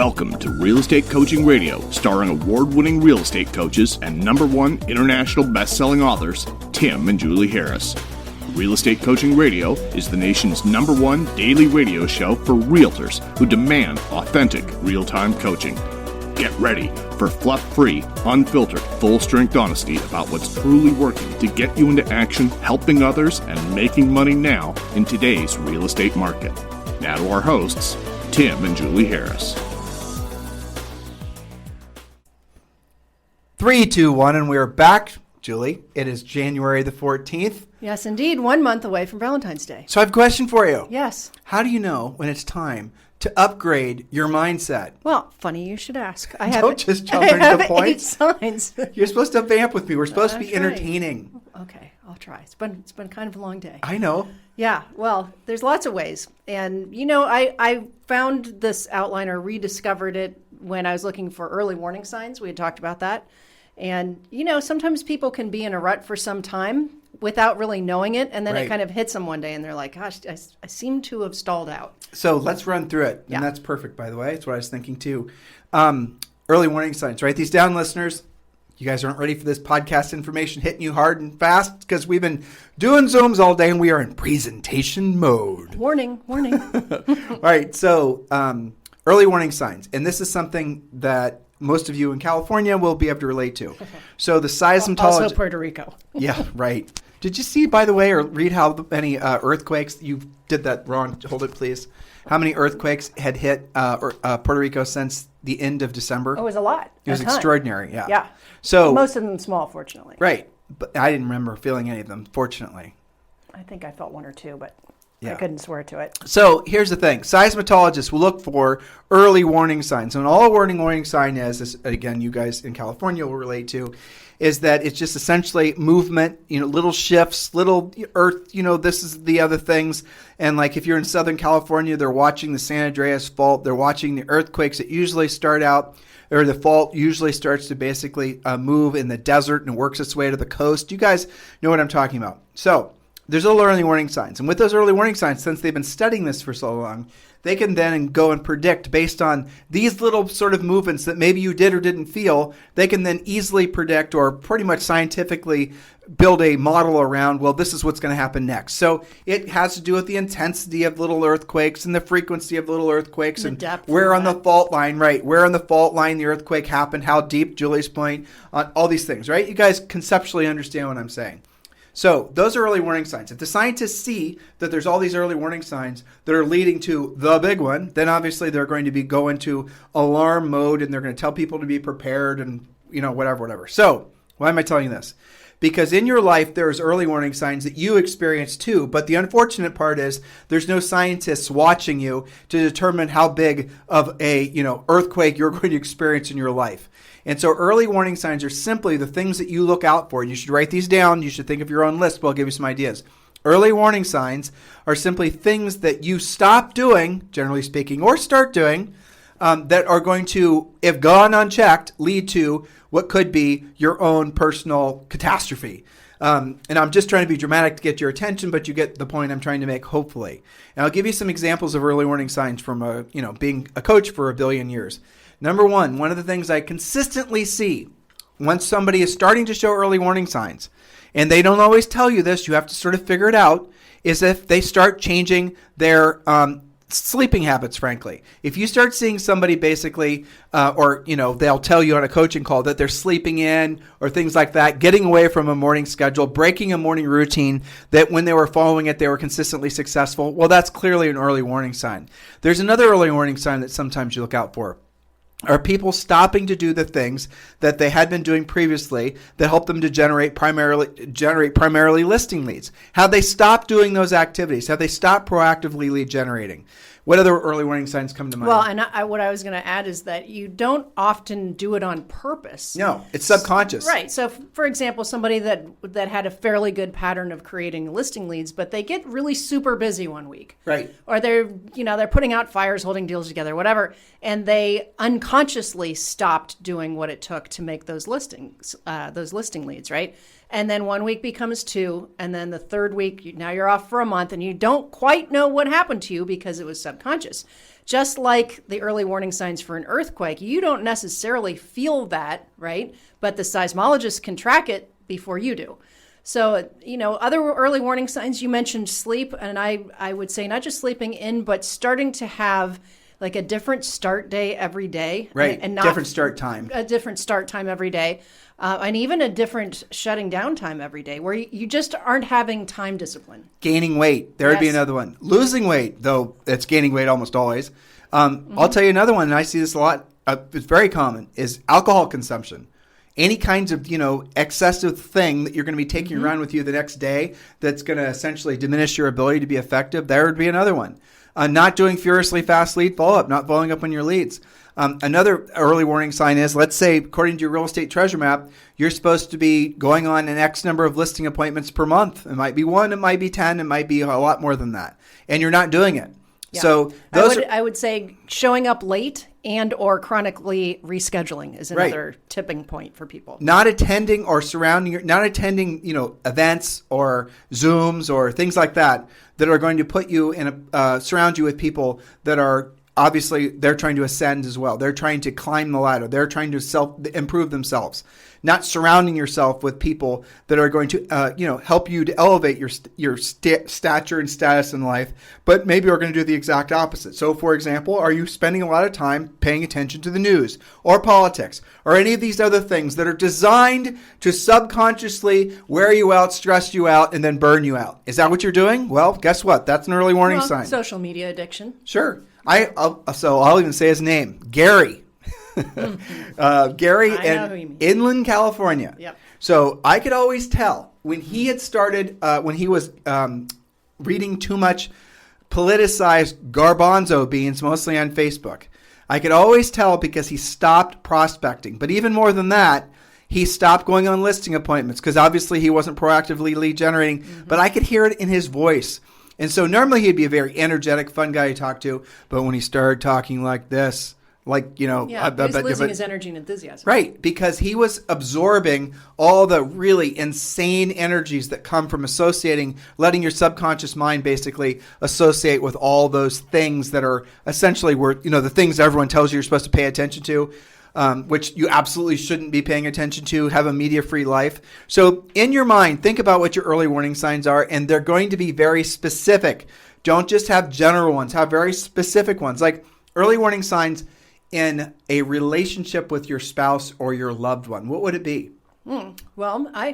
Welcome to Real Estate Coaching Radio, starring award-winning real estate coaches and #1 international best-selling authors, Tim and Julie Harris. Real Estate Coaching Radio is the nation's #1 daily radio show for realtors who demand authentic, real-time coaching. Get ready for fluff-free, unfiltered, full-strength honesty about what's truly working to get you into action, helping others, and making money now in today's real estate market. Now to our hosts, Tim and Julie Harris. 3, 2, 1, and we're back. Julie, it is January the 14th. Yes, indeed. 1 month away from Valentine's Day. So I have a question for you. Yes. How do you know when it's time to upgrade your mindset? Well, funny you should ask. Don't just jump into the point. 8 signs. You're supposed to vamp with me. We're supposed to be That's entertaining. right. Okay, I'll try. It's been kind of a long day. I know. Yeah, well, there's lots of ways. And, you know, I found this outline or rediscovered it when I was looking for early warning signs. We had talked about that. And, you know, sometimes people can be in a rut for some time without really knowing it. And then Right. it kind of hits them one day and they're like, gosh, I seem to have stalled out. So let's run through it. Yeah. And that's perfect, by the way. That's what I was thinking, too. Early warning signs. Write these down, listeners. You guys aren't ready for this podcast information hitting you hard and fast because we've been doing Zooms all day and we are in presentation mode. Warning. All right. So early warning signs. And this is something that most of you in California will be able to relate to. So the seismologist. Also Puerto Rico. Yeah, right. Did you see, by the way, or read how many earthquakes? You did that wrong. Hold it, please. How many earthquakes had hit Puerto Rico since the end of December? Oh, it was a lot. It was extraordinary, yeah. Yeah. So most of them small, fortunately. Right. But I didn't remember feeling any of them, fortunately. I think I felt 1 or 2, but Yeah. I couldn't swear to it. So here's the thing. Seismologists will look for early warning signs. And all a warning sign is, again, you guys in California will relate to, is that it's just essentially movement, little shifts, little earth, this is the other things. And like if you're in Southern California, they're watching the San Andreas Fault. They're watching the earthquakes that usually start out, or the fault usually starts to basically move in the desert and works its way to the coast. You guys know what I'm talking about. So there's little early warning signs. And with those early warning signs, since they've been studying this for so long, they can then go and predict based on these little sort of movements that maybe you did or didn't feel. They can then easily predict or pretty much scientifically build a model around, well, this is what's going to happen next. So it has to do with the intensity of little earthquakes and the frequency of little earthquakes and where on the fault line, right? Where on the fault line the earthquake happened, how deep, Julie's point, on all these things, right? You guys conceptually understand what I'm saying. So those are early warning signs. If the scientists see that there's all these early warning signs that are leading to the big one, then obviously they're going to go into alarm mode and they're going to tell people to be prepared and, whatever. So why am I telling you this? Because in your life, there's early warning signs that you experience too. But the unfortunate part is there's no scientists watching you to determine how big of a, earthquake you're going to experience in your life. And so early warning signs are simply the things that you look out for. And you should write these down. You should think of your own list, but I'll give you some ideas. Early warning signs are simply things that you stop doing, generally speaking, or start doing, that are going to, if gone unchecked, lead to what could be your own personal catastrophe. And I'm just trying to be dramatic to get your attention, but you get the point I'm trying to make, hopefully. And I'll give you some examples of early warning signs from being a coach for a billion years. Number one of the things I consistently see once somebody is starting to show early warning signs, and they don't always tell you this, you have to sort of figure it out, is if they start changing their sleeping habits, frankly. If you start seeing somebody basically, they'll tell you on a coaching call that they're sleeping in or things like that, getting away from a morning schedule, breaking a morning routine, that when they were following it, they were consistently successful. Well, that's clearly an early warning sign. There's another early warning sign that sometimes you look out for. Are people stopping to do the things that they had been doing previously that helped them to generate primarily listing leads? Have they stopped doing those activities? Have they stopped proactively lead generating? What other early warning signs come to mind? Well, and what I was going to add is that you don't often do it on purpose. No, it's subconscious. Right. So, for example, somebody that had a fairly good pattern of creating listing leads, but they get really super busy one week. Right. Or they're putting out fires, holding deals together, whatever, and they unconsciously stopped doing what it took to make those listing leads, right? And then 1 week becomes 2. And then the third week, now you're off for a month and you don't quite know what happened to you because it was subconscious. just like the early warning signs for an earthquake, you don't necessarily feel that, right? But the seismologist can track it before you do. So, other early warning signs, you mentioned sleep, and I would say not just sleeping in, but starting to have like a different start day every day. Right, and not different start time. A different start time every day. And even a different shutting down time every day, where you just aren't having time discipline. Gaining weight. There would be Yes. another one. Losing weight, though it's gaining weight almost always. I'll tell you another one, and I see this a lot. It's very common, is alcohol consumption. Any kinds of, excessive thing that you're going to be taking around with you the next day that's going to essentially diminish your ability to be effective, there would be another one. Not doing furiously fast lead follow-up, not following up on your leads. Another early warning sign is, let's say, according to your real estate treasure map, you're supposed to be going on an X number of listing appointments per month. It might be 1, it might be 10, it might be a lot more than that. And you're not doing it. Yeah. So I would say showing up late and or chronically rescheduling is another tipping point for people. Not attending or not attending, events or Zooms or things like that are going to put you surround you with people that are obviously they're trying to ascend as well. They're trying to climb the ladder. They're trying to improve themselves. Not surrounding yourself with people that are going to, help you to elevate your stature and status in life, but maybe are going to do the exact opposite. So, for example, are you spending a lot of time paying attention to the news or politics or any of these other things that are designed to subconsciously wear you out, stress you out, and then burn you out? Is that what you're doing? Well, guess what? That's an early warning sign. Social media addiction. Sure. I'll even say his name, Gary. Gary in Inland, California. Yep. So I could always tell when he had started, when he was reading too much politicized garbanzo beans, mostly on Facebook. I could always tell because he stopped prospecting. But even more than that, he stopped going on listing appointments because obviously he wasn't proactively lead generating. But I could hear it in his voice. And so normally he'd be a very energetic, fun guy to talk to. But when he started talking like this, he's losing his energy and enthusiasm. Right, because he was absorbing all the really insane energies that come from letting your subconscious mind basically associate with all those things that are essentially the things everyone tells you you're supposed to pay attention to, which you absolutely shouldn't be paying attention to, have a media-free life. So in your mind, think about what your early warning signs are, and they're going to be very specific. Don't just have general ones, have very specific ones. Like early warning signs in a relationship with your spouse or your loved one, what would it be? Well, I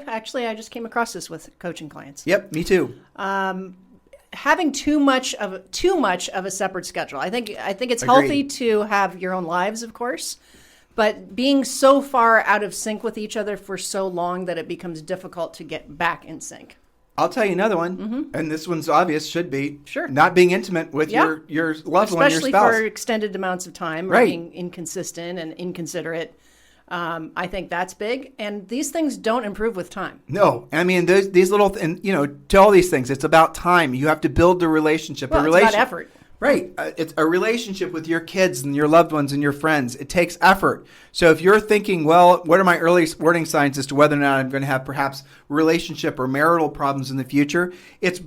just came across this with coaching clients. Yep, me too. Having too much of a separate schedule. I think it's healthy to have your own lives, of course, but being so far out of sync with each other for so long that it becomes difficult to get back in sync. I'll tell you another one, and this one's obvious, should be not being intimate with your loved one, your spouse. Especially for extended amounts of time, right. Or being inconsistent and inconsiderate. I think that's big, and these things don't improve with time. No, I mean, these little, to all these things, it's about time. You have to build the relationship. Well, it's about effort. Right. It's a relationship with your kids and your loved ones and your friends. It takes effort. So if you're thinking, well, what are my early warning signs as to whether or not I'm going to have perhaps relationship or marital problems in the future? It's,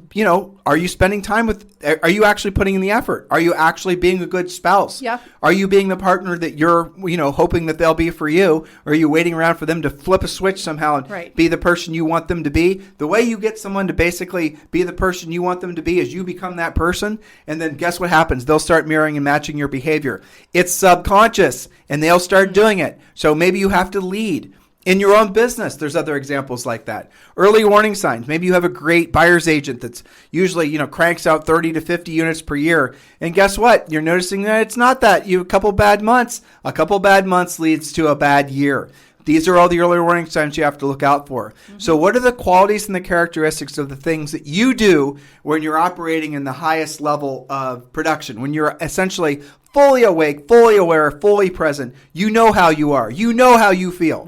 are you spending time are you actually putting in the effort? Are you actually being a good spouse? Yeah. Are you being the partner that you're, hoping that they'll be for you? Or are you waiting around for them to flip a switch somehow and be the person you want them to be? The way you get someone to basically be the person you want them to be is you become that person, and then guess what happens? They'll start mirroring and matching your behavior. It's subconscious, and they'll start doing it. So maybe you have to lead. In your own business, there's other examples like that. Early warning signs. Maybe you have a great buyer's agent that's usually, cranks out 30 to 50 units per year. And guess what? You're noticing that it's not that. You have a couple bad months. A couple bad months leads to a bad year. These are all the early warning signs you have to look out for. So what are the qualities and the characteristics of the things that you do when you're operating in the highest level of production, when you're essentially fully awake, fully aware, fully present? You know how you are. You know how you feel.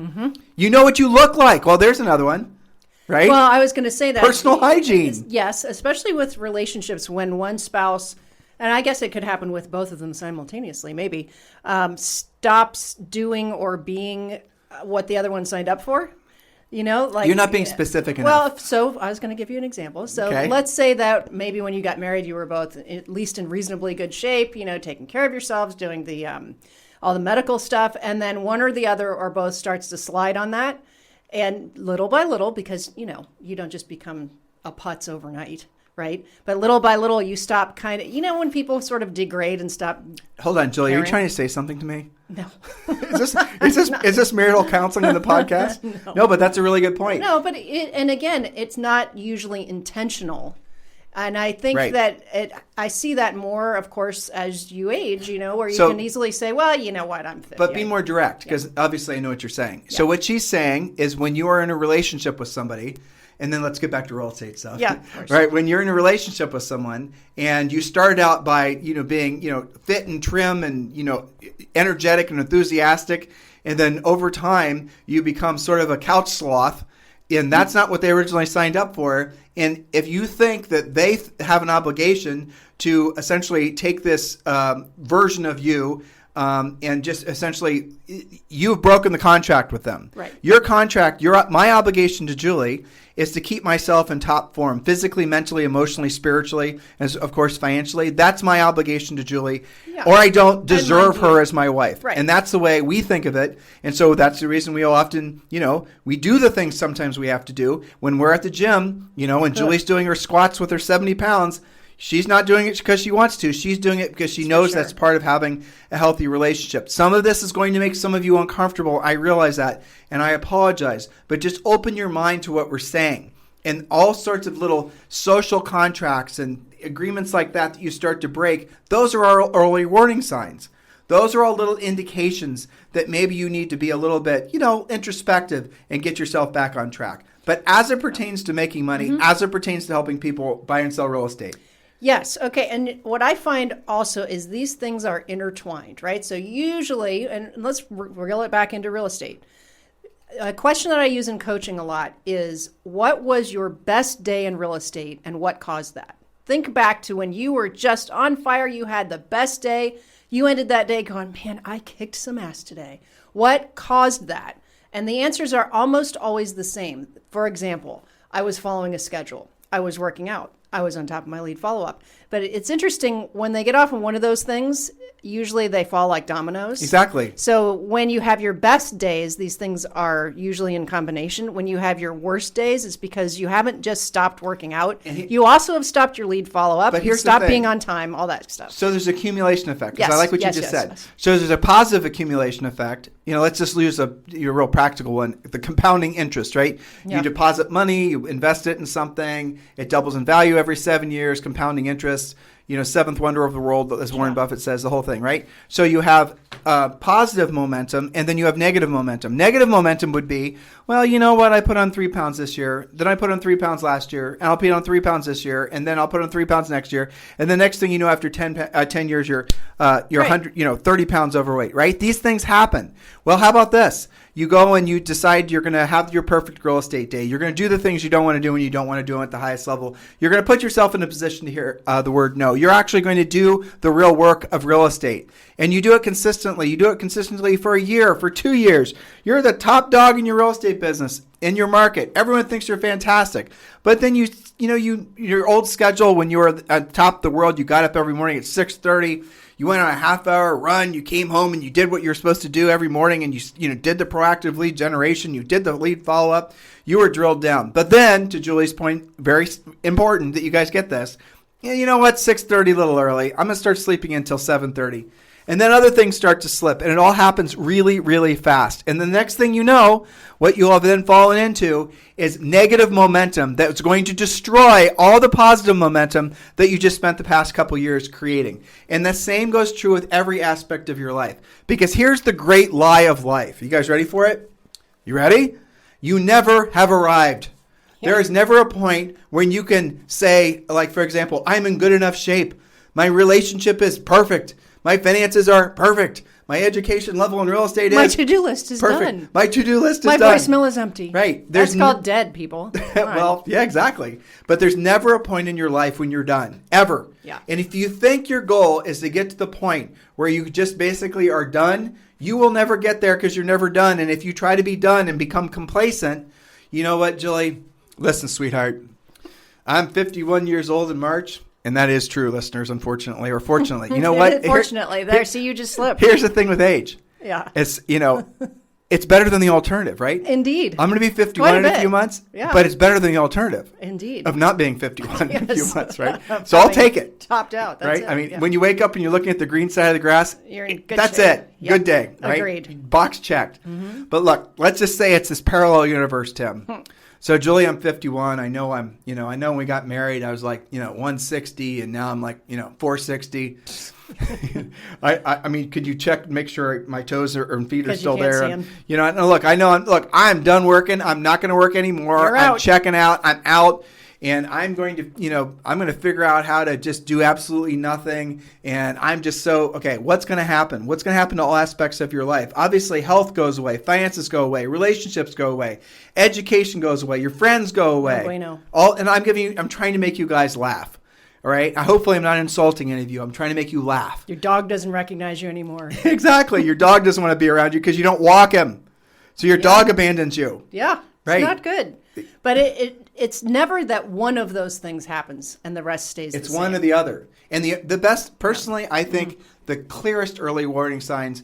You know what you look like. Well, there's another one, right? Well, I was going to say that. Personal hygiene. Yes, especially with relationships when one spouse, and I guess it could happen with both of them simultaneously, maybe, stops doing or being what the other one signed up for. You know, like You're not being specific enough. Well, so I was going to give you an example. So let's say that maybe when you got married, you were both at least in reasonably good shape, you know, taking care of yourselves, doing the all the medical stuff, and then one or the other or both starts to slide on that, and little by little, because you know you don't just become a putz overnight. Right. But little by little, you stop kind of, you know, when people sort of degrade and stop. Hold on, Julie. Are you trying to say something to me? No. is this marital counseling in the podcast? No, but that's a really good point. No, but and again, it's not usually intentional. And I think that I see that more, of course, as you age, you know, where you can easily say, well, you know what, I'm 50. But be more direct, because obviously I know what you're saying. Yeah. So what she's saying is when you are in a relationship with somebody, and then let's get back to real estate stuff. Yeah, of course. Right. When you're in a relationship with someone and you start out by, you know, being, you know, fit and trim and, you know, energetic and enthusiastic. And then over time you become sort of a couch sloth. And that's not what they originally signed up for. And if you think that they have an obligation to essentially take this version of you and just essentially you've broken the contract with them. Right. Your contract, my obligation to Julie is to keep myself in top form, physically, mentally, emotionally, spiritually, and of course financially. That's my obligation to Julie, or I don't deserve her as my wife. Right. And that's the way we think of it. And so that's the reason we often, you know, we do the things sometimes we have to do when we're at the gym, you know, when Julie's doing her squats with her 70 pounds. She's not doing it because she wants to. She's doing it because she knows that's part of having a healthy relationship. Some of this is going to make some of you uncomfortable. I realize that, and I apologize. But just open your mind to what we're saying. And all sorts of little social contracts and agreements like that you start to break, those are our early warning signs. Those are all little indications that maybe you need to be a little bit, you know, introspective and get yourself back on track. But as it pertains to making money, as it pertains to helping people buy and sell real estate, yes. Okay. And what I find also is these things are intertwined, right? So usually, and let's reel it back into real estate. A question that I use in coaching a lot is, what was your best day in real estate and what caused that? Think back to when you were just on fire. You had the best day. You ended that day going, man, I kicked some ass today. What caused that? And the answers are almost always the same. For example, I was following a schedule. I was working out. I was on top of my lead follow-up. But it's interesting, when they get off on one of those things, usually they fall like dominoes. Exactly. So when you have your best days, these things are usually in combination. When you have your worst days, it's because you haven't just stopped working out. You also have stopped your lead follow-up. But here's stopped the thing. being on time, all that stuff. So there's accumulation effect. Yes. I like what you just said. Yes. So there's a positive accumulation effect. You know, let's just use a real practical one, the compounding interest, right? Yeah. You deposit money, you invest it in something, it doubles in value every 7 years, compounding interest. You know, seventh wonder of the world, as Warren Buffett says, the whole thing, right? So you have positive momentum, and then you have negative momentum. Negative momentum would be, well, you know what? I put on 3 pounds this year. Then I put on 3 pounds last year, and I'll put on 3 pounds this year, and then I'll put on 3 pounds next year, and the next thing you know, after 10 years, you're 100, 30 pounds overweight, right? These things happen. Well, how about this? You go and you decide you're going to have your perfect real estate day. You're going to do the things you don't want to do when you don't want to do them at the highest level. You're going to put yourself in a position to hear the word no. You're actually going to do the real work of real estate. And you do it consistently. You do it consistently for a year, for 2 years. You're the top dog in your real estate business, in your market. Everyone thinks you're fantastic. But then your old schedule when you were at top of the world, you got up every morning at 6:30. You went on a half-hour run. You came home and you did what you're supposed to do every morning, and you did the proactive lead generation. You did the lead follow-up. You were drilled down. But then, to Julie's point, very important that you guys get this. You know what? 6:30, a little early. I'm going to start sleeping until 7:30. And then other things start to slip, and it all happens really, really fast. And the next thing you know, what you'll have then fallen into is negative momentum that's going to destroy all the positive momentum that you just spent the past couple years creating. And the same goes true with every aspect of your life. Because here's the great lie of life. You guys ready for it? You ready? You never have arrived. There is never a point when you can say, like, for example, I'm in good enough shape. My relationship is perfect. My finances are perfect. My education level in real estate is my to-do list is perfect. done. My to-do list is my done. My voicemail is empty. Right. That's called dead, people. Well, yeah, exactly. But there's never a point in your life when you're done, ever. Yeah. And if you think your goal is to get to the point where you just basically are done, you will never get there because you're never done. And if you try to be done and become complacent, You know what, Julie? Listen, sweetheart. I'm 51 years old in March, and that is true, listeners, unfortunately, or fortunately. You know what? Fortunately, there. See, you just slipped. Here's the thing with age. Yeah. It's, it's better than the alternative, right? Indeed. I'm going to be 51 in a few months, but it's better than the alternative. Indeed. Of not being 51 in a few months, right? So I'll take it. Topped out. That's right? it. I mean, when you wake up and you're looking at the green side of the grass, you're in good that's shape. it. Yep. Good day, right? Agreed. Box checked. But look, let's just say it's this parallel universe, Tim. So Julie, I'm 51. I know when we got married, I was like, 160, and now I'm like, 460. I mean, could you check, make sure my toes and feet are still there? I'm done working. I'm not going to work anymore. You're I'm out. checking out. I'm out. And I'm going to figure out how to just do absolutely nothing. And I'm just okay, what's going to happen? What's going to happen to all aspects of your life? Obviously, health goes away. Finances go away. Relationships go away. Education goes away. Your friends go away. Oh, I know. And I'm trying to make you guys laugh. All right? Hopefully, I'm not insulting any of you. I'm trying to make you laugh. Your dog doesn't recognize you anymore. Exactly. Your dog doesn't want to be around you because you don't walk him. So your dog abandons you. Yeah. Right. It's not good. But it's never that one of those things happens and the rest stays the same. It's one or the other. And the best, personally, I think the clearest early warning signs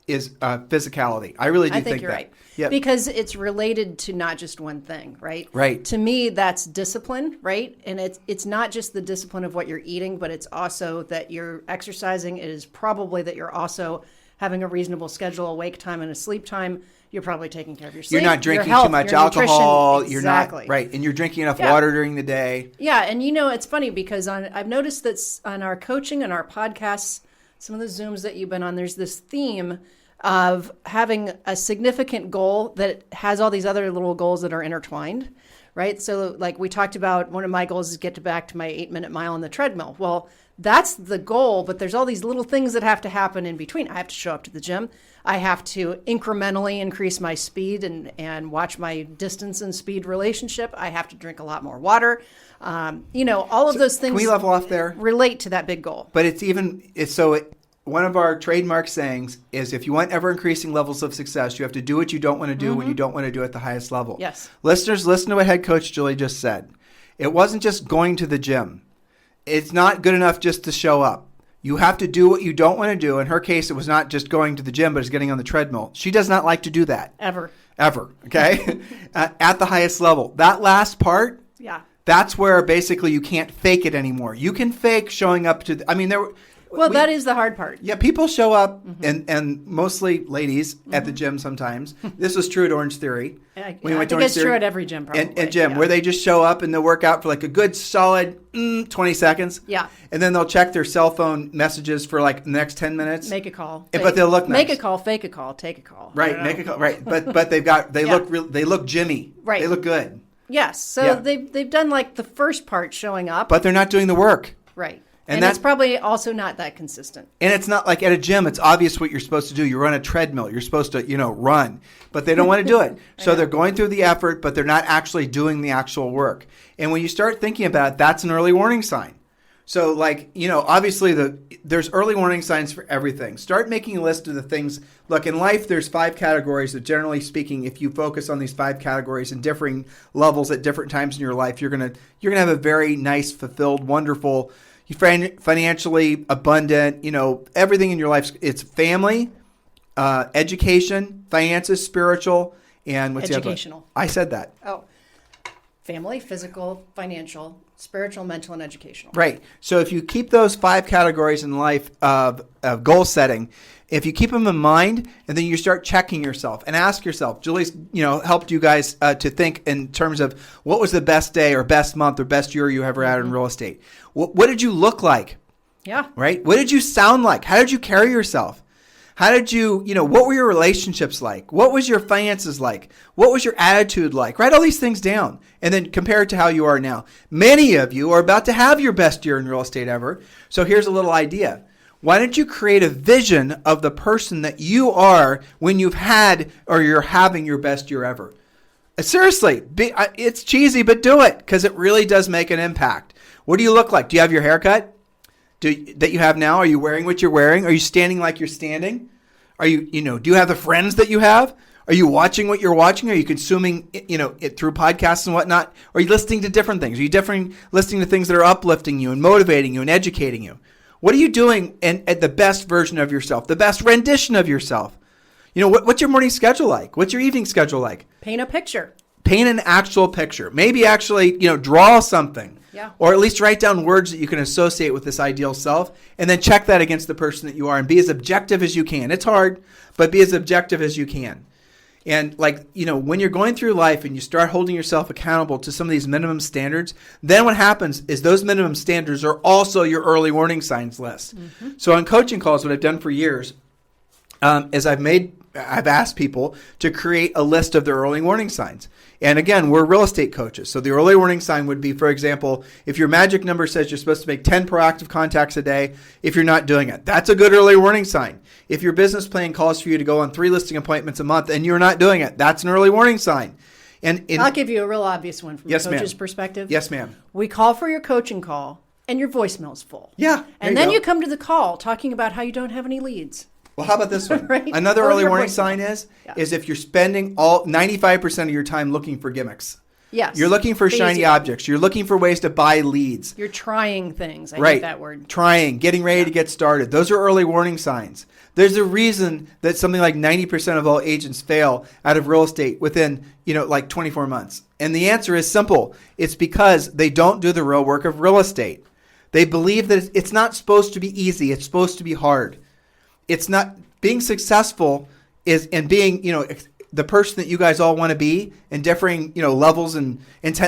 is physicality. I really do I think you're that. right. Yep. Because it's related to not just one thing, right? Right. To me, that's discipline, right? And it's not just the discipline of what you're eating, but it's also that you're exercising. It is probably that you're also having a reasonable schedule, awake time and a sleep time. You're probably taking care of your sleep. You're not drinking your health, too much your alcohol. nutrition. You're Exactly. not, right. And you're drinking enough water during the day. Yeah. And it's funny because I've noticed that on our coaching and our podcasts, some of the Zooms that you've been on, there's this theme of having a significant goal that has all these other little goals that are intertwined, right? So like we talked about, one of my goals is get back to my 8-minute mile on the treadmill. Well, that's the goal, but there's all these little things that have to happen in between. I have to show up to the gym. I have to incrementally increase my speed and watch my distance and speed relationship. I have to drink a lot more water. All of those things. Can we level off there? Relate to that big goal. But one of our trademark sayings is if you want ever increasing levels of success, you have to do what you don't want to do when you don't want to do at the highest level. Yes. Listeners, listen to what head coach Julie just said. It wasn't just going to the gym. It's not good enough just to show up. You have to do what you don't want to do. In her case, it was not just going to the gym, but it's getting on the treadmill. She does not like to do that. Ever. Okay? At the highest level. That last part, Yeah. that's where basically you can't fake it anymore. You can fake showing up to That is the hard part. Yeah, people show up, and mostly ladies at the gym sometimes. This was true at Orange Theory. I think it's true at every gym, probably. And gym, where they just show up and they'll work out for like a good solid 20 seconds. Yeah. And then they'll check their cell phone messages for like the next 10 minutes. Make a call. But they'll look nice. Make a call, fake a call, take a call. Right, make a call. Right, but they look Jimmy. Right. They look good. Yes. So they've done like the first part, showing up. But they're not doing the work. Right. And it's probably also not that consistent. And it's not like at a gym, it's obvious what you're supposed to do. You're on a treadmill. You're supposed to, run. But they don't want to do it. So they're going through the effort, but they're not actually doing the actual work. And when you start thinking about it, that's an early warning sign. So obviously there's early warning signs for everything. Start making a list of the things. Look, in life, there's 5 categories that generally speaking, if you focus on these 5 categories in differing levels at different times in your life, you're gonna have a very nice, fulfilled, wonderful, financially abundant, everything in your life. It's family, education, finances, spiritual, and what's educational. The other one? I said that. Oh, family, physical, financial, spiritual, mental, and educational. Right. So if you keep those 5 categories in life of goal setting, if you keep them in mind, and then you start checking yourself and ask yourself, Julie's, helped you guys to think in terms of what was the best day or best month or best year you ever had in real estate. What did you look like? Yeah. Right. What did you sound like? How did you carry yourself? How did you, what were your relationships like? What was your finances like? What was your attitude like? Write all these things down and then compare it to how you are now. Many of you are about to have your best year in real estate ever. So here's a little idea. Why don't you create a vision of the person that you are when you've had or you're having your best year ever? Seriously, it's cheesy, but do it because it really does make an impact. What do you look like? Do you have your haircut that you have now? Are you wearing what you're wearing? Are you standing like you're standing? Are you, do you have the friends that you have? Are you watching what you're watching? Are you consuming, it through podcasts and whatnot? Or are you listening to different things? Are you listening to things that are uplifting you and motivating you and educating you? What are you doing at the best version of yourself, the best rendition of yourself? What's your morning schedule like? What's your evening schedule like? Paint a picture. Paint an actual picture. Maybe actually, draw something. Yeah. Or at least write down words that you can associate with this ideal self, and then check that against the person that you are and be as objective as you can. It's hard, but be as objective as you can. And when you're going through life and you start holding yourself accountable to some of these minimum standards, then what happens is those minimum standards are also your early warning signs list. Mm-hmm. So on coaching calls, what I've done for years is I've asked people to create a list of their early warning signs. And again, we're real estate coaches. So the early warning sign would be, for example, if your magic number says you're supposed to make 10 proactive contacts a day, if you're not doing it, that's a good early warning sign. If your business plan calls for you to go on 3 listing appointments a month and you're not doing it, that's an early warning sign. And I'll give you a real obvious one from a coach's perspective. Yes, ma'am. We call for your coaching call and your voicemail's full. Yeah. And then you come to the call talking about how you don't have any leads. Well, how about this one? Right? Another early warning sign is if you're spending all 95% of your time looking for gimmicks. Yes. You're looking for shiny objects. You're looking for ways to buy leads. You're trying things. I hate that word. Trying, getting ready to get started. Those are early warning signs. There's a reason that something like 90% of all agents fail out of real estate within, 24 months. And the answer is simple. It's because they don't do the real work of real estate. They believe that it's not supposed to be easy. It's supposed to be hard. It's not being successful and being, the person that you guys all want to be in differing, levels and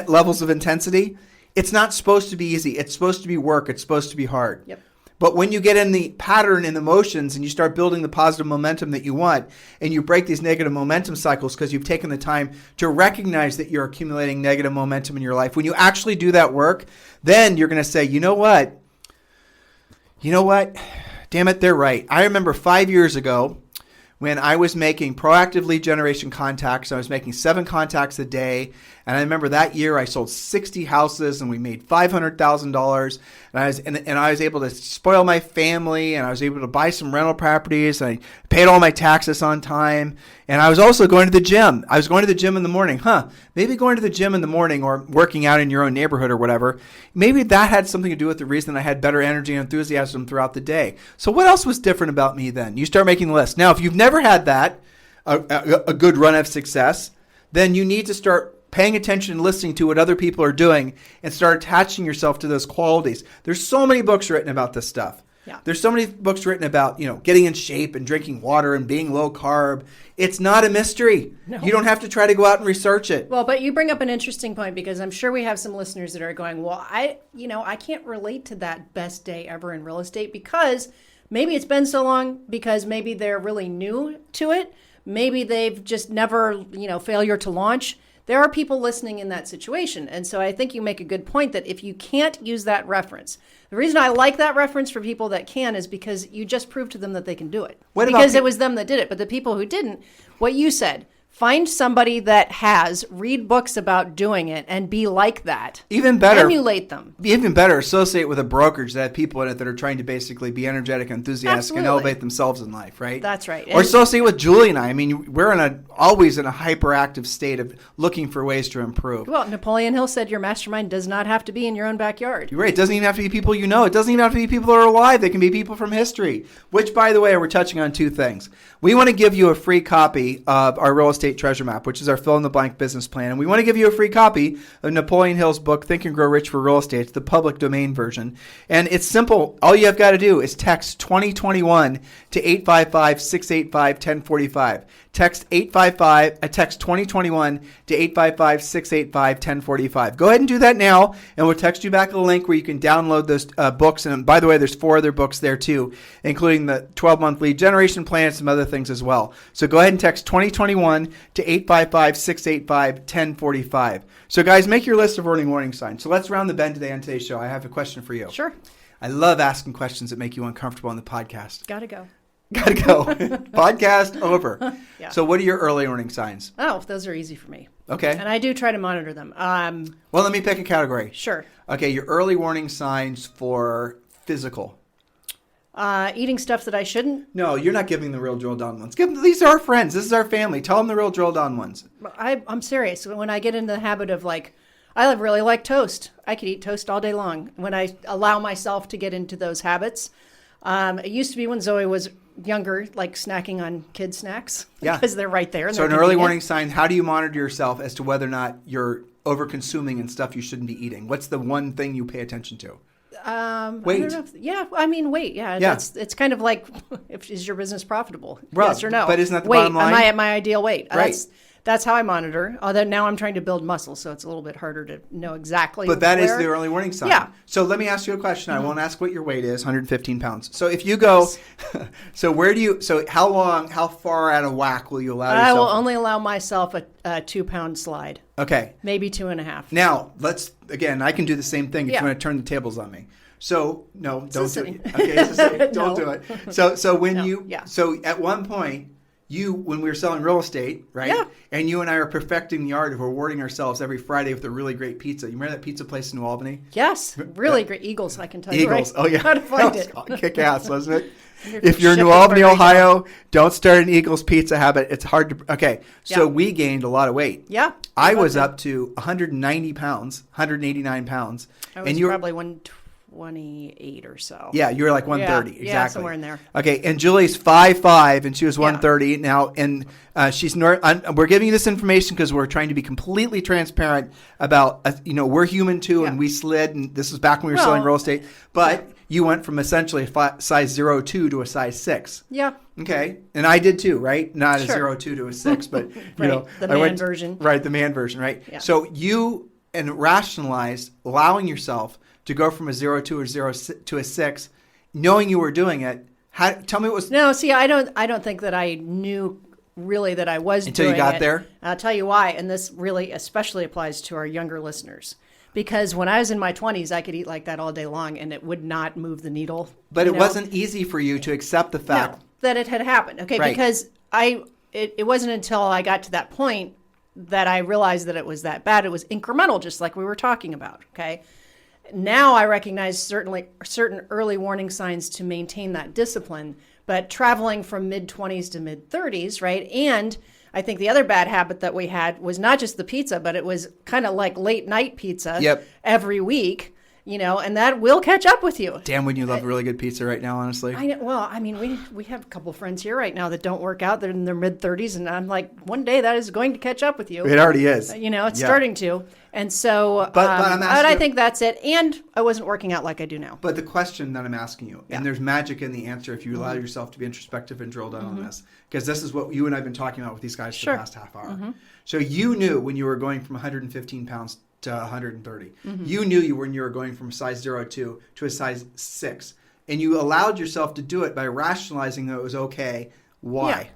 levels of intensity. It's not supposed to be easy. It's supposed to be work. It's supposed to be hard. Yep. But when you get in the pattern and the motions and you start building the positive momentum that you want and you break these negative momentum cycles because you've taken the time to recognize that you're accumulating negative momentum in your life, when you actually do that work, then you're going to say, you know what? Damn it, they're right. I remember 5 years ago when I was making proactive lead generation contacts. I was making 7 contacts a day. And I remember that year I sold 60 houses and we made $500,000. And I was able to spoil my family and I was able to buy some rental properties and I paid all my taxes on time. And I was also going to the gym. I was going to the gym in the morning. Maybe going to the gym in the morning or working out in your own neighborhood or whatever. Maybe that had something to do with the reason I had better energy and enthusiasm throughout the day. So what else was different about me then? You start making the list. Now, if you've never had that, a good run of success, then you need to start paying attention and listening to what other people are doing and start attaching yourself to those qualities. There's so many books written about this stuff. Yeah. There's so many books written about, getting in shape and drinking water and being low carb. It's not a mystery. No. You don't have to try to go out and research it. Well, but you bring up an interesting point because I'm sure we have some listeners that are going, well, I can't relate to that best day ever in real estate because maybe it's been so long because maybe they're really new to it. Maybe they've just never, failure to launch. There are people listening in that situation. And so I think you make a good point that if you can't use that reference, the reason I like that reference for people that can is because you just proved to them that they can do it. Because it was them that did it. But the people who didn't, what you said, find somebody that read books about doing it and be like that. Even better. Emulate them. Even better, associate with a brokerage that have people in it that are trying to basically be energetic and enthusiastic Absolutely. and elevate themselves in life, right? That's right. Or associate with Julie and I. I mean, we're always in a hyperactive state of looking for ways to improve. Well, Napoleon Hill said your mastermind does not have to be in your own backyard. You're right. It doesn't even have to be people you know. It doesn't even have to be people that are alive. They can be people from history, which, by the way, we're touching on 2 things. We want to give you a free copy of our real estate treasure map, which is our fill-in-the-blank business plan. And we want to give you a free copy of Napoleon Hill's book, Think and Grow Rich for Real Estate. It's the public domain version. And it's simple. All you have got to do is text 2021 to 855-685-1045. Text 2021 to 855-685-1045. Go ahead and do that now, and we'll text you back a link where you can download those books. And by the way, there's 4 other books there too, including the 12-month lead generation plan and some other things as well. So go ahead and text 2021 to 855-685-1045. So guys, make your list of early warning signs. So let's round the bend today on today's show. I have a question for you. Sure. I love asking questions that make you uncomfortable on the podcast. Gotta go. Podcast over. Yeah. So what are your early warning signs? Oh, those are easy for me. Okay. And I do try to monitor them. Well, let me pick a category. Sure. Okay, your early warning signs for physical. Eating stuff that I shouldn't. No, you're not giving the real drilled down ones. These are our friends. This is our family. Tell them the real drilled down ones. I'm serious. When I get into the habit of I really like toast. I could eat toast all day long. When I allow myself to get into those habits, it used to be when Zoe was younger, like snacking on kid snacks. Yeah. Because they're right there. And so an early warning sign, how do you monitor yourself as to whether or not you're over-consuming and stuff you shouldn't be eating? What's the one thing you pay attention to? Weight. Weight. Yeah. It's kind of like, is your business profitable? Right. Yes or no? But isn't that the weight, bottom line? Am I at my ideal weight? Right. That's how I monitor. Although now I'm trying to build muscle, so it's a little bit harder to know exactly. But that is the early warning sign. Yeah. So let me ask you a question. I won't ask what your weight is, 115 pounds. So if you go, how far out of whack will you allow yourself? I will only allow myself a 2-pound slide. Okay. Maybe 2.5. Now, I can do the same thing if you want to turn the tables on me. So, no, don't do it. Okay, don't do it. So so at one point, when we were selling real estate, right? Yeah. And you and I are perfecting the art of rewarding ourselves every Friday with a really great pizza. You remember that pizza place in New Albany? Yes. Really great. Eagles, I can tell you. Eagles. Right? Oh, yeah. How to find it. Kick ass, wasn't it? If you're in New Albany, Ohio, don't start an Eagles pizza habit. It's hard to... Okay, so we gained a lot of weight. Yeah. I was up to 190 pounds, 189 pounds. I was probably 128 or so. Yeah, you were like 130. Yeah, exactly. Yeah, somewhere in there. Okay, and Julie's 5'5", and she was 130 now, and we're giving you this information because we're trying to be completely transparent about, we're human too, and we slid, and this is back when we were selling real estate, but you went from essentially a size 02 to a size 6. Yeah. Okay, and I did too, right? Not a 02 to a 6, but, the man version. Right, the man version, right? Yeah. So you rationalized allowing yourself to go from a 02 or 0 to a 6, knowing you were doing it. Tell me what was... No, see, I don't think that I knew really that I was until doing you got it. there? I'll tell you why, and this really especially applies to our younger listeners. Because when I was in my 20s, I could eat like that all day long, and it would not move the needle. But it wasn't easy for you to accept the fact that it had happened. Okay, right. Because it wasn't until I got to that point that I realized that it was that bad. It was incremental, just like we were talking about. Okay. Now I recognize certain early warning signs to maintain that discipline, but traveling from mid-20s to mid-30s, right? And I think the other bad habit that we had was not just the pizza, but it was kind of like late night pizza every week, and that will catch up with you. Damn, wouldn't you love really good pizza right now, honestly? I know. Well, I mean, we have a couple friends here right now that don't work out. They're in their mid-30s, and I'm like, one day that is going to catch up with you. It already is. It's starting to. And so, but I think that's it. And I wasn't working out like I do now. But the question that I'm asking you, and there's magic in the answer if you allow yourself to be introspective and drill down on this, because this is what you and I have been talking about with these guys for the past half hour. So you knew when you were going from 115 pounds to 130. You knew when you were going from size 02 to a size 6. And you allowed yourself to do it by rationalizing that it was okay. Why?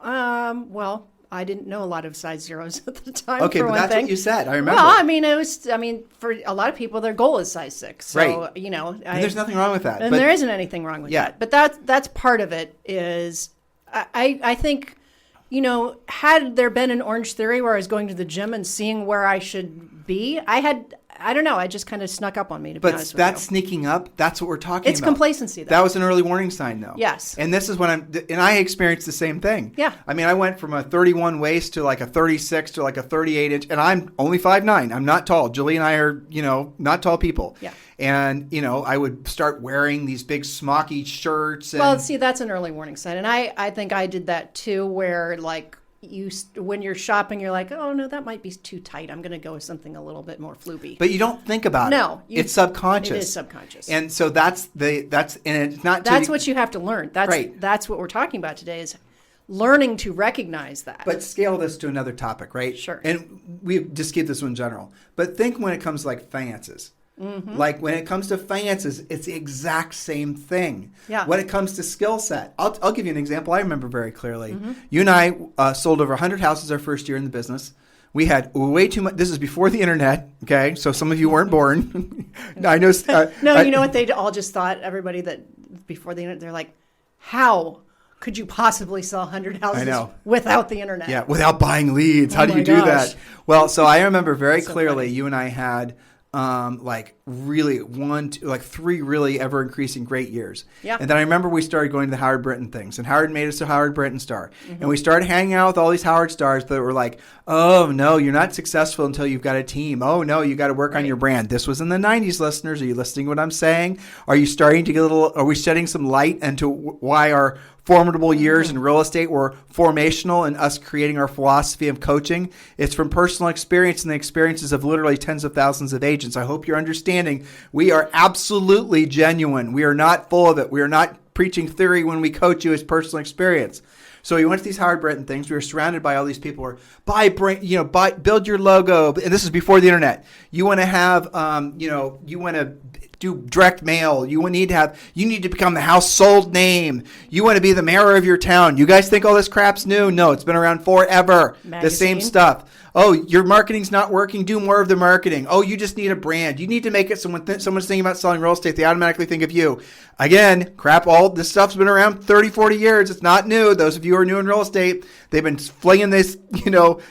Yeah. Well, I didn't know a lot of size zeros at the time. Okay, but that's what you said. I remember. Well, for a lot of people, their goal is size 6. So, right. And there's nothing wrong with that. And there isn't anything wrong with that. But that's part of it is, I think, had there been an Orange Theory where I was going to the gym and seeing where I should be, I don't know. I just kind of snuck up on me, to be honest with you. But that's sneaking up. That's what we're talking about. It's complacency, though. That was an early warning sign, though. Yes. And this is when I experienced the same thing. Yeah. I mean, I went from a 31 waist to like a 36 to like a 38 inch, and I'm only 5'9". I'm not tall. Julie and I are, not tall people. Yeah. And, I would start wearing these big smocky shirts. And... Well, see, that's an early warning sign. And I think I did that, too, where, like, when you're shopping, you're like, oh no, that might be too tight. I'm going to go with something a little bit more floopy. But you don't think about it. No, it's subconscious. It is subconscious, and so and it's not. That's what you have to learn. That's what we're talking about today is learning to recognize that. But scale this to another topic, right? Sure. And we just keep this one general. But think when it comes to like finances. Like when it comes to finances, it's the exact same thing. Yeah. When it comes to skill set, I'll give you an example I remember very clearly. You and I sold over 100 houses our first year in the business. We had way too much. This is before the internet, okay? So some of you weren't born. I know. No, you know what? They all just thought, everybody that before the internet, they're like, how could you possibly sell 100 houses without the internet? Yeah, without buying leads. How do you do that? Well, so I remember very clearly you and I had really three really ever increasing great years. Yeah. And then I remember we started going to the Howard Brinton things, and Howard made us a Howard Brinton star. Mm-hmm. And we started hanging out with all these Howard stars that were like, oh, no, you're not successful until you've got a team. Oh, no, you got to work on your brand. This was in the 90s, listeners. Are you listening to what I'm saying? Are you starting to get are we shedding some light into why our formidable years in real estate were formational in us creating our philosophy of coaching? It's from personal experience and the experiences of literally tens of thousands of agents. I hope you're understanding. We are absolutely genuine. We are not full of it. We are not preaching theory when we coach you as personal experience. So we went to these Howard Brinton things. We were surrounded by all these people who were build your logo. And this is before the internet. You want to have, you want to do direct mail. You need to become the household name. You want to be the mayor of your town. You guys think all this crap's new? No, it's been around forever. Magazine. The same stuff. Oh, your marketing's not working. Do more of the marketing. Oh, you just need a brand. You need to make it someone's thinking about selling real estate, they automatically think of you. Again, crap, all this stuff's been around 30, 40 years. It's not new. Those of you who are new in real estate, they've been flinging this,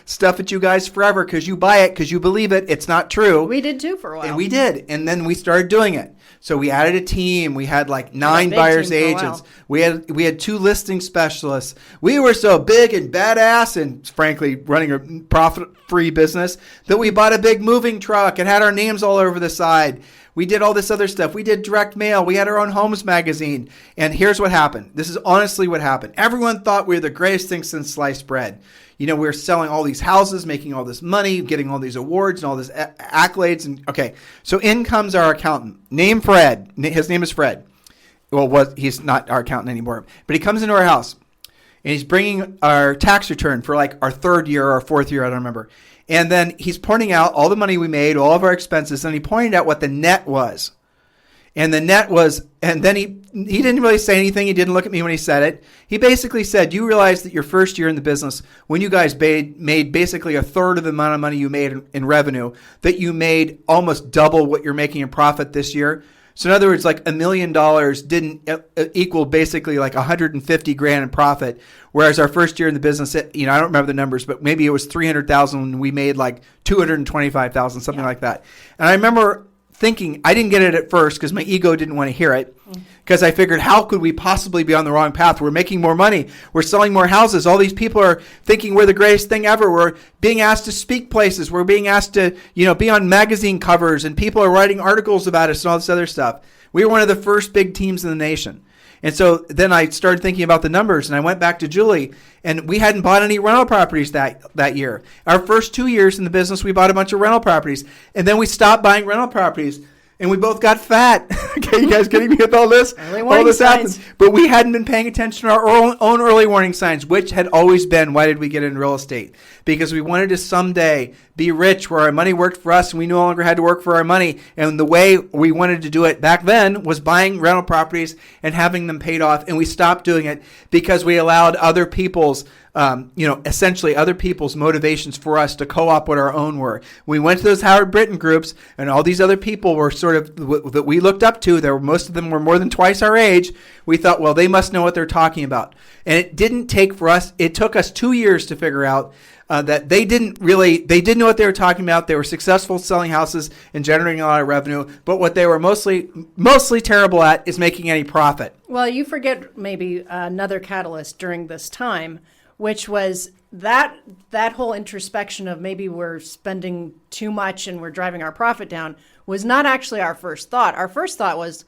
stuff at you guys forever because you buy it, because you believe it. It's not true. We did too for a while. And we did. And then we started doing it. So we added a team. We had like 9 buyers agents. We had 2 listing specialists. We were so big and badass and frankly running a profit-free business that we bought a big moving truck and had our names all over the side. We did all this other stuff. We did direct mail. We had our own homes magazine. And here's what happened. This is honestly what happened. Everyone thought we were the greatest thing since sliced bread. We were selling all these houses, making all this money, getting all these awards and all these accolades. And okay, so in comes our accountant, named Fred. His name is Fred. Well, he's not our accountant anymore. But he comes into our house, and he's bringing our tax return for like our 3rd year or our 4th year, I don't remember. And then he's pointing out all the money we made, all of our expenses, and he pointed out what the net was. And the net was, and then he didn't really say anything. He didn't look at me when he said it. He basically said, you realize that your first year in the business, when you guys made basically a third of the amount of money you made in revenue, that you made almost double what you're making in profit this year. So in other words, like $1 million didn't equal basically like 150 grand in profit. Whereas our first year in the business, I don't remember the numbers, but maybe it was 300,000 and we made like 225,000, something like that. And I remember thinking, I didn't get it at first because my ego didn't want to hear it, because I figured, how could we possibly be on the wrong path? We're making more money. We're selling more houses. All these people are thinking we're the greatest thing ever. We're being asked to speak places. We're being asked to, be on magazine covers, and people are writing articles about us and all this other stuff. We were one of the first big teams in the nation. And so then I started thinking about the numbers, and I went back to Julie, and we hadn't bought any rental properties that year. Our first 2 years in the business, we bought a bunch of rental properties, and then we stopped buying rental properties, and we both got fat. Okay, you guys getting me with all this? All this happens. But we hadn't been paying attention to our own early warning signs, which had always been, why did we get into real estate? Because we wanted to someday be rich where our money worked for us and we no longer had to work for our money. And the way we wanted to do it back then was buying rental properties and having them paid off. And we stopped doing it because we allowed other people's essentially other people's motivations for us to co-op what our own were. We went to those Howard Brinton groups, and all these other people were sort of that we looked up to. Most of them were more than twice our age. We thought, well, they must know what they're talking about. And it didn't take for us. It took us 2 years to figure out that they didn't know what they were talking about. They were successful selling houses and generating a lot of revenue, but what they were mostly terrible at is making any profit. Well, you forget maybe another catalyst during this time, which was that whole introspection of maybe we're spending too much and we're driving our profit down was not actually our first thought. Our first thought was,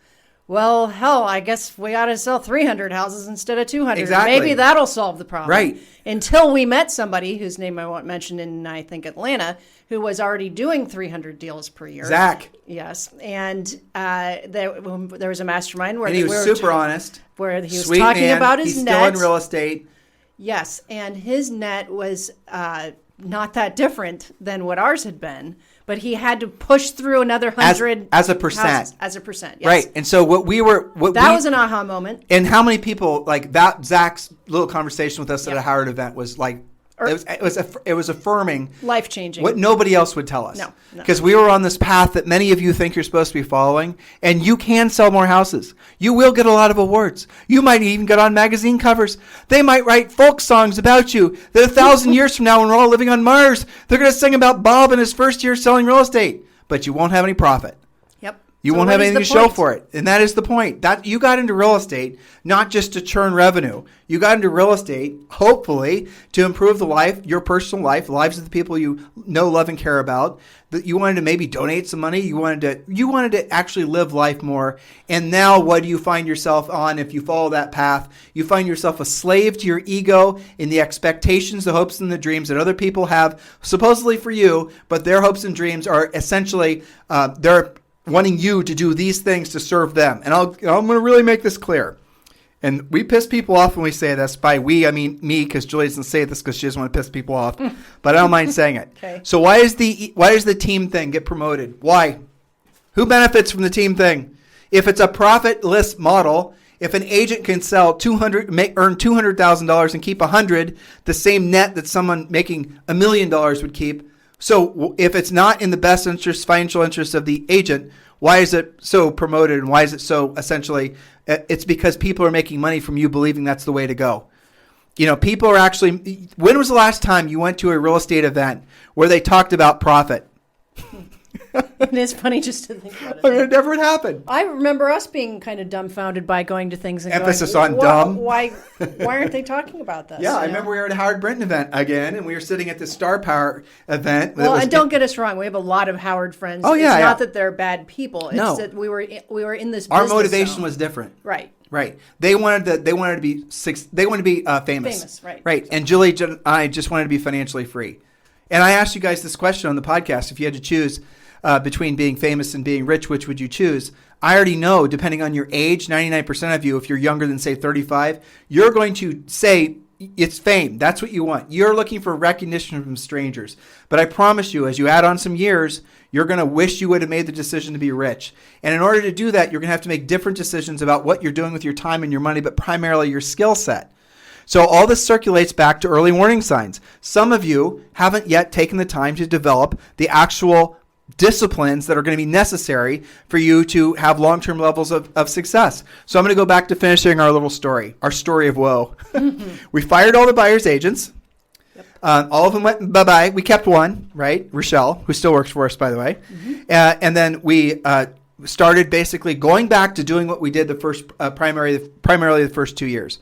well, hell, I guess we ought to sell 300 houses instead of 200. Exactly. Maybe that'll solve the problem. Right. Until we met somebody whose name I won't mention in, I think, Atlanta, who was already doing 300 deals per year. Zach. Yes. And there was a mastermind where and he was super honest. Where he was Sweet talking man. about his He's net. still in real estate. Yes, and his net was not that different than what ours had been, but he had to push through another 100 as a percent. Houses, as a percent, yes. Right, and so that was an aha moment. And how many people like that? Zach's little conversation with us at a Howard event was like. It was affirming, life-changing, what nobody else would tell us. No, because we were on this path that many of you think you're supposed to be following, and you can sell more houses. You will get a lot of awards. You might even get on magazine covers. They might write folk songs about you. That 1,000 years from now, when we're all living on Mars, they're going to sing about Bob and his first year selling real estate. But you won't have any profit. Yep. You won't have anything to show for it. And that is the point. That you got into real estate not just to churn revenue. You got into real estate, hopefully, to improve the life, your personal life, the lives of the people you know, love, and care about. That you wanted to maybe donate some money. You wanted to actually live life more. And now what do you find yourself on if you follow that path? You find yourself a slave to your ego in the expectations, the hopes, and the dreams that other people have supposedly for you, but their hopes and dreams are essentially they're wanting you to do these things to serve them. And I'm going to really make this clear. And we piss people off when we say this. By we, I mean me, because Julie doesn't say this because she doesn't want to piss people off. But I don't mind saying it. Okay. So why does the team thing get promoted? Why? Who benefits from the team thing? If it's a profitless model, if an agent can sell earn $200,000 and keep 100, the same net that someone making $1 million would keep. So if it's not in the best interest, financial interest of the agent, why is it so promoted and why is it so essentially? It's because people are making money from you believing that's the way to go. You know, people are actually. When was the last time you went to a real estate event where they talked about profit? It is funny just to think about it. I mean, it never happened. I remember us being kind of dumbfounded by going to things and Emphasis going, on dumb. Why aren't they talking about this? Yeah, I remember we were at a Howard Brinton event again, and we were sitting at the Star Power event. Well, and don't get us wrong, we have a lot of Howard friends. Oh, yeah, it's yeah. not that they're bad people. It's No. that we were in this. Our business motivation zone. was different. Right. Right. They wanted to be famous. Famous, right. Right. And Julie and I just wanted to be financially free. And I asked you guys this question on the podcast: if you had to choose between being famous and being rich, which would you choose? I already know, depending on your age, 99% of you, if you're younger than, say, 35, you're going to say it's fame. That's what you want. You're looking for recognition from strangers. But I promise you, as you add on some years, you're going to wish you would have made the decision to be rich. And in order to do that, you're going to have to make different decisions about what you're doing with your time and your money, but primarily your skill set. So all this circulates back to early warning signs. Some of you haven't yet taken the time to develop the actual disciplines that are going to be necessary for you to have long-term levels of success. So I'm going to go back to finishing our little story, our story of woe. We fired all the buyer's agents. Yep. All of them went bye-bye. We kept one, right? Rochelle, who still works for us, by the way. Mm-hmm. And then we started basically going back to doing what we did the first primarily the first 2 years.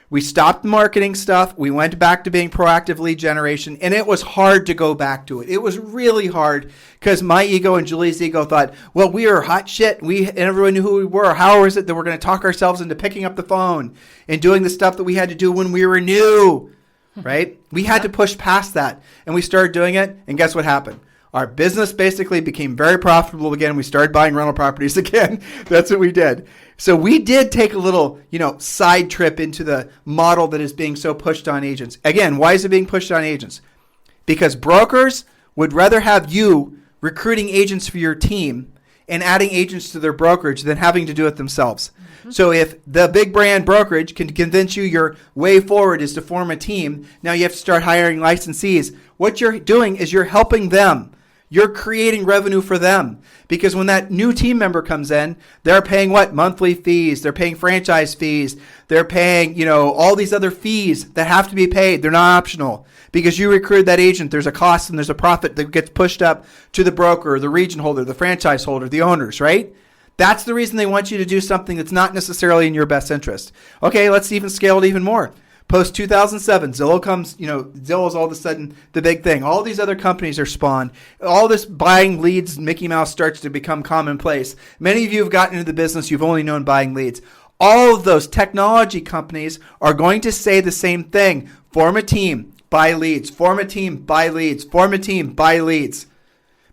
We stopped marketing stuff. We went back to being proactive lead generation, and it was hard to go back to it. It was really hard because my ego and Julie's ego thought, well, we are hot shit. And everyone knew who we were. How is it that we're going to talk ourselves into picking up the phone and doing the stuff that we had to do when we were new, right? We had to push past that, and we started doing it, and guess what happened? Our business basically became very profitable again. We started buying rental properties again. That's what we did. So we did take a little, side trip into the model that is being so pushed on agents. Again, why is it being pushed on agents? Because brokers would rather have you recruiting agents for your team and adding agents to their brokerage than having to do it themselves. Mm-hmm. So if the big brand brokerage can convince you your way forward is to form a team, now you have to start hiring licensees. What you're doing is you're helping them. You're creating revenue for them because when that new team member comes in, they're paying what? Monthly fees. They're paying franchise fees. They're paying, all these other fees that have to be paid. They're not optional because you recruited that agent. There's a cost and there's a profit that gets pushed up to the broker, the region holder, the franchise holder, the owners, right? That's the reason they want you to do something that's not necessarily in your best interest. Okay, let's even scale it even more. Post 2007, Zillow comes, Zillow's all of a sudden the big thing. All these other companies are spawned. All this buying leads, Mickey Mouse starts to become commonplace. Many of you have gotten into the business, you've only known buying leads. All of those technology companies are going to say the same thing. Form a team, buy leads. Form a team, buy leads. Form a team, buy leads.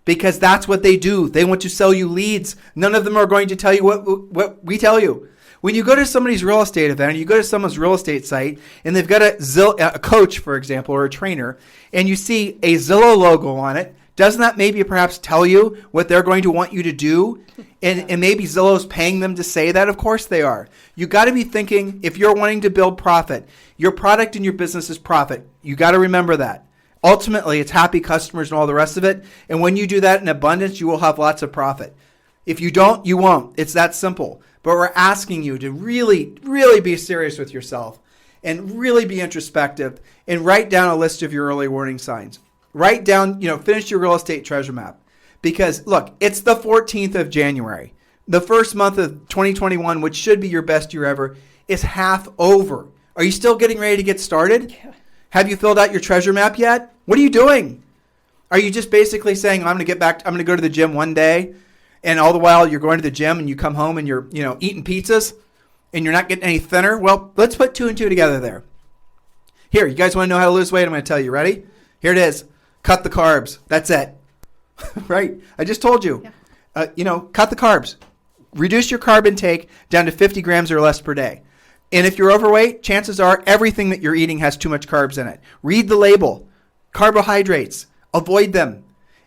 Because that's what they do. They want to sell you leads. None of them are going to tell you what we tell you. When you go to somebody's real estate event, or you go to someone's real estate site, and they've got a coach, for example, or a trainer, and you see a Zillow logo on it, doesn't that maybe perhaps tell you what they're going to want you to do? And maybe Zillow's paying them to say that? Of course they are. You got to be thinking, if you're wanting to build profit, your product and your business is profit. You got to remember that. Ultimately, it's happy customers and all the rest of it. And when you do that in abundance, you will have lots of profit. If you don't, you won't. It's that simple. But we're asking you to really, really be serious with yourself and really be introspective and write down a list of your early warning signs. Write down, finish your real estate treasure map. Because, look, it's the 14th of January. The first month of 2021, which should be your best year ever, is half over. Are you still getting ready to get started? Yeah. Have you filled out your treasure map yet? What are you doing? Are you just basically saying, I'm going to go to the gym one day, and all the while you're going to the gym and you come home and you're, eating pizzas and you're not getting any thinner? Well, let's put 2 and 2 together there. Here, you guys want to know how to lose weight? I'm going to tell you. Ready? Here it is. Cut the carbs. That's it. Right? I just told you. Yeah. Cut the carbs. Reduce your carb intake down to 50 grams or less per day. And if you're overweight, chances are everything that you're eating has too much carbs in it. Read the label. Carbohydrates. Avoid them.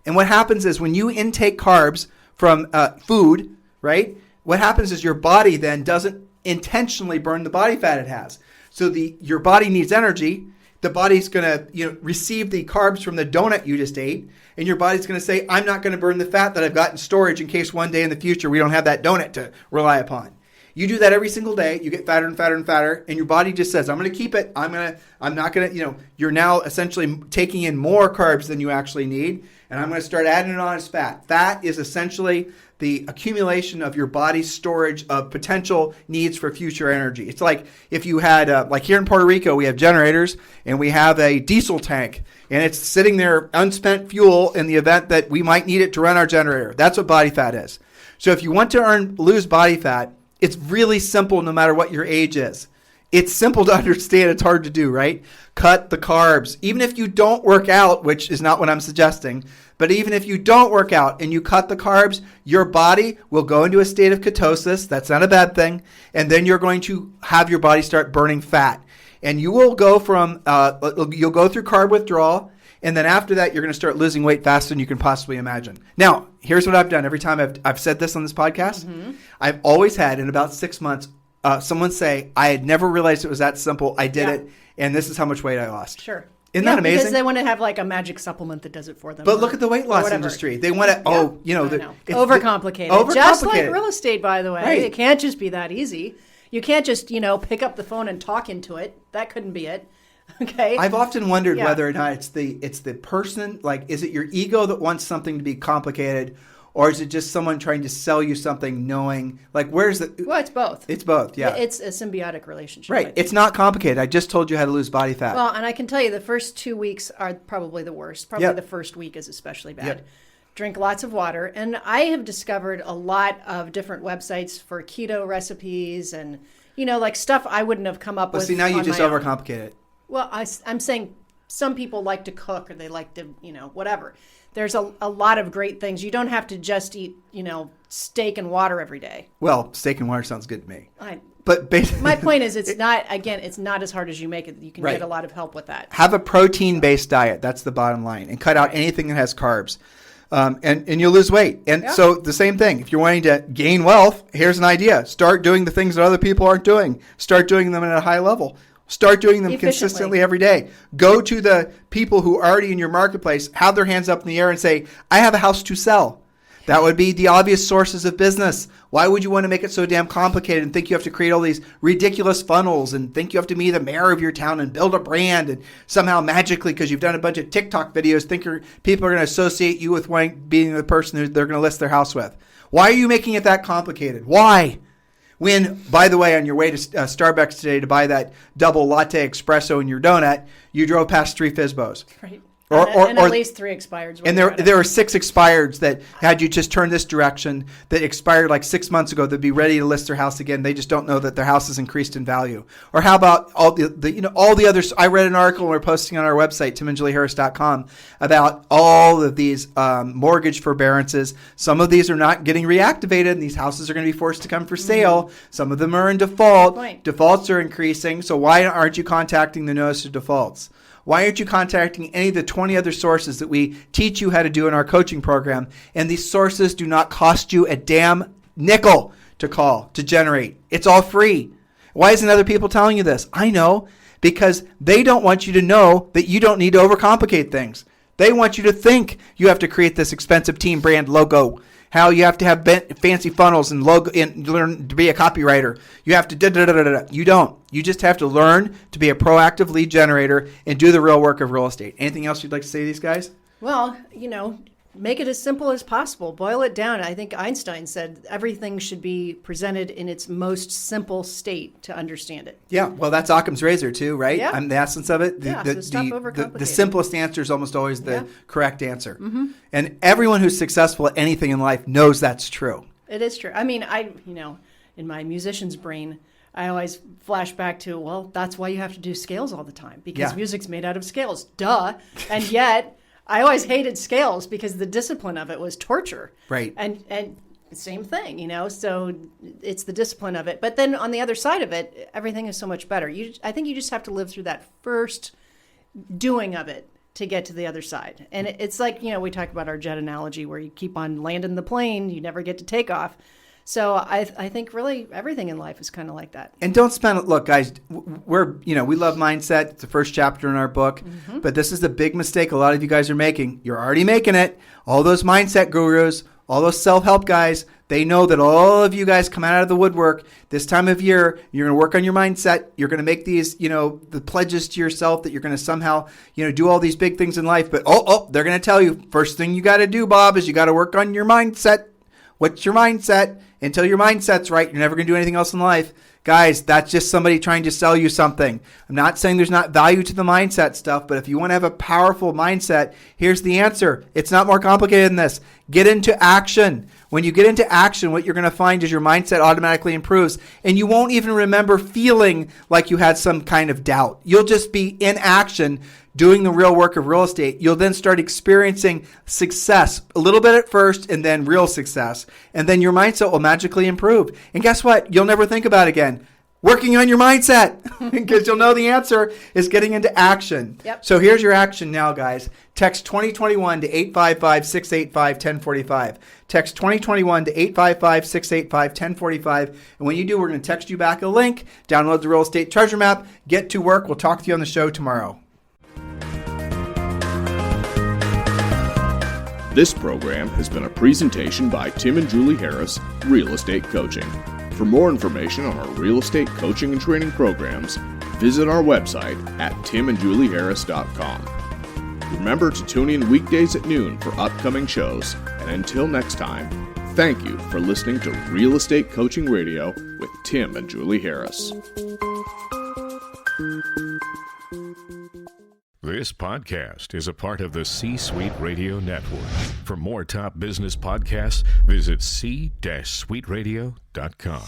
And what happens is when you intake carbs from food, right, what happens is your body then doesn't intentionally burn the body fat it has. So your body needs energy. The body's going to receive the carbs from the donut you just ate, and your body's going to say, I'm not going to burn the fat that I've got in storage in case one day in the future we don't have that donut to rely upon. You do that every single day. You get fatter and fatter and fatter, and your body just says, I'm going to keep it. I'm not going to, you're now essentially taking in more carbs than you actually need, and I'm going to start adding it on as fat. Fat is essentially the accumulation of your body's storage of potential needs for future energy. It's like if you had, like here in Puerto Rico, we have generators and we have a diesel tank, and it's sitting there unspent fuel in the event that we might need it to run our generator. That's what body fat is. So if you want to lose body fat, it's really simple no matter what your age is. It's simple to understand. It's hard to do, right? Cut the carbs. Even if you don't work out, which is not what I'm suggesting, but even if you don't work out and you cut the carbs, your body will go into a state of ketosis. That's not a bad thing. And then you're going to have your body start burning fat. And you will go from, you'll go through carb withdrawal. And then after that, you're going to start losing weight faster than you can possibly imagine. Now, here's what I've done. Every time I've said this on this podcast, I've always had, in about 6 months, someone say, I had never realized it was that simple. I did it, and this is how much weight I lost. Sure. Isn't that amazing? Because they want to have like a magic supplement that does it for them. But look at the weight loss industry. They want to, overcomplicated. Just like real estate, by the way. Right. It can't just be that easy. You can't just, pick up the phone and talk into it. That couldn't be it. Okay. I've often wondered whether or not it's the person, like, is it your ego that wants something to be complicated, or is it just someone trying to sell you something knowing, like, where's the... Well, it's both. It's both, yeah. It's a symbiotic relationship. Right. It's not complicated. I just told you how to lose body fat. Well, and I can tell you the first 2 weeks are probably the worst. Probably the first week is especially bad. Yep. Drink lots of water. And I have discovered a lot of different websites for keto recipes and, like stuff I wouldn't have come up with. See, now you just overcomplicate it. Well, I'm saying some people like to cook or they like to, whatever. There's a lot of great things. You don't have to just eat, steak and water every day. Well, steak and water sounds good to me. But basically, my point is it's not as hard as you make it. You can get a lot of help with that. Have a protein-based diet. That's the bottom line. And cut out anything that has carbs. And you'll lose weight. And so the same thing. If you're wanting to gain wealth, here's an idea. Start doing the things that other people aren't doing. Start doing them at a high level. Start doing them consistently every day. Go to the people who are already in your marketplace, have their hands up in the air and say, I have a house to sell. That would be the obvious sources of business. Why would you want to make it so damn complicated and think you have to create all these ridiculous funnels and think you have to be the mayor of your town and build a brand and somehow magically, because you've done a bunch of TikTok videos, think people are going to associate you with being the person who they're going to list their house with? Why are you making it that complicated? Why? When, by the way, on your way to Starbucks today to buy that double latte espresso in your donut, you drove past 3 Fizbos. Right. And at least 3 expireds. And there are 6 expireds that had you just turn this direction that expired like 6 months ago. They'd be ready to list their house again. They just don't know that their house has increased in value. Or how about all the others? I read an article we're posting on our website, timandjulieharris.com, about all of these mortgage forbearances. Some of these are not getting reactivated, and these houses are going to be forced to come for sale. Some of them are in default. Defaults are increasing. So why aren't you contacting the notice of defaults? Why aren't you contacting any of the 20 other sources that we teach you how to do in our coaching program? And these sources do not cost you a damn nickel to call, to generate. It's all free. Why isn't other people telling you this? I know, because they don't want you to know that you don't need to overcomplicate things. They want you to think you have to create this expensive team brand logo, how you have to have fancy funnels and logo and learn to be a copywriter. You have to You don't. You just have to learn to be a proactive lead generator and do the real work of real estate. Anything else you'd like to say to these guys? Well, make it as simple as possible. Boil it down. I think Einstein said everything should be presented in its most simple state to understand it. Yeah, well, that's Occam's razor too, right? Yeah. The essence of it. So stop overcomplicating. The simplest answer is almost always the correct answer. Mm-hmm. And everyone who's successful at anything in life knows that's true. It is true. I mean, in my musician's brain, I always flash back to, well, that's why you have to do scales all the time, because music's made out of scales. Duh. And yet, I always hated scales because the discipline of it was torture. Right. And same thing, so it's the discipline of it. But then on the other side of it, everything is so much better. I think you just have to live through that first doing of it to get to the other side. And it's like, we talk about our jet analogy where you keep on landing the plane, you never get to take off. So I think really everything in life is kind of like that. And don't spend, look, guys, we love mindset. It's the first chapter in our book, but this is the big mistake a lot of you guys are making. You're already making it. All those mindset gurus, all those self-help guys, they know that all of you guys come out of the woodwork this time of year. You're going to work on your mindset. You're going to make these, the pledges to yourself that you're going to somehow, do all these big things in life. But, they're going to tell you, first thing you got to do, Bob, is you got to work on your mindset. What's your mindset? Until your mindset's right, you're never going to do anything else in life. Guys, that's just somebody trying to sell you something. I'm not saying there's not value to the mindset stuff, but if you want to have a powerful mindset, here's the answer. It's not more complicated than this. Get into action. When you get into action, what you're going to find is your mindset automatically improves, and you won't even remember feeling like you had some kind of doubt. You'll just be in action doing the real work of real estate. You'll then start experiencing success, a little bit at first, and then real success. And then your mindset will magically improve. And guess what? You'll never think about it again. Working on your mindset, because you'll know the answer is getting into action. Yep. So here's your action now, guys. Text 2021 to 855-685-1045. Text 2021 to 855-685-1045. And when you do, we're going to text you back a link. Download the Real Estate Treasure Map. Get to work. We'll talk to you on the show tomorrow. This program has been a presentation by Tim and Julie Harris, Real Estate Coaching. For more information on our real estate coaching and training programs, visit our website at timandjulieharris.com. Remember to tune in weekdays at noon for upcoming shows, and until next time, thank you for listening to Real Estate Coaching Radio with Tim and Julie Harris. This podcast is a part of the C-Suite Radio Network. For more top business podcasts, visit c-suiteradio.com.